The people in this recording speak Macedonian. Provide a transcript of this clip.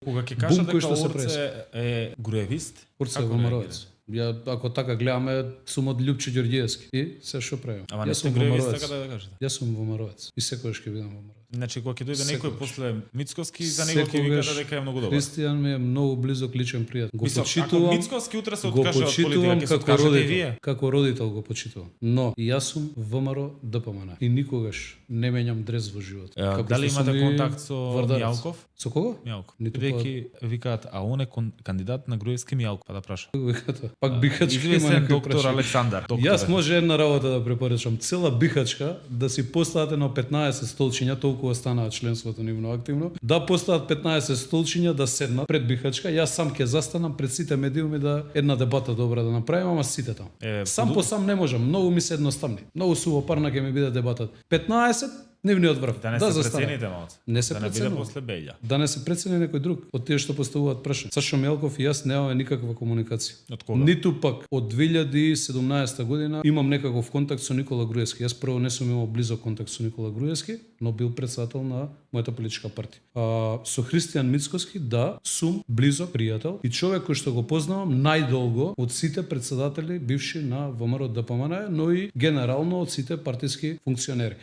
Кога ќе кажа дека што се Орце е груевист, Орце е ВМРО-ец. Ја ако така гледаме, сум од Љупчо Ѓорѓиевски и се што правам. Ама не сте груевист, така да кажете. Јас сум ВМРО-ец и секогаш ќе бидам ВМРО-ец. Значи кога ќе дојде некој после Мицковски, за него ќе ви каже дека е многу добар. Христијан ми е многу близок личен пријател. Го почитувам. Ако Мицковски утре се откаже од политика, ќе се откажете и вие. Како родител го почитувам. Но и јас сум ВМРО ДПМН и никогаш не менјам дрес во живот. Дали имате контакт со Мијалков? Со кого? Мијалков. Бидејќи викаат, а он е кандидат на Груевски Мијалков, па да праша. Пак Бихачка има некој доктор Александар. Јас може една работа да препорачам. Цела Бихачка да си поставате на 15 столчиња, толку станаа членството нивно активно, да постават 15 столчиња да седнат пред Бихачка. Јас сам ќе застанам пред сите медиуми да една дебата добра да направиме, ама сите таму. Сам по сам не можам, многу ми се едноставни. Многу сувопарна ќе ми биде дебатот. 15 нивниот врв. Да не се прецените малку. Не се да преценува. не биде после Белја. Да не се прецени некој друг од тие што поставуваат прашања. Сашо Мијалков и јас немаме никаква комуникација. Од кога? Ниту пак од 2017 година имам некаков контакт со Никола Груевски. Јас прво не сум имал близок контакт со Никола Груевски, но бил претседател на мојата политичка партија. Со Христијан Мицковски да сум близок пријател и човек кој што го познавам најдолго од сите претседатели бивши на ВМРО ДПМН, но и генерално од сите партиски функционери.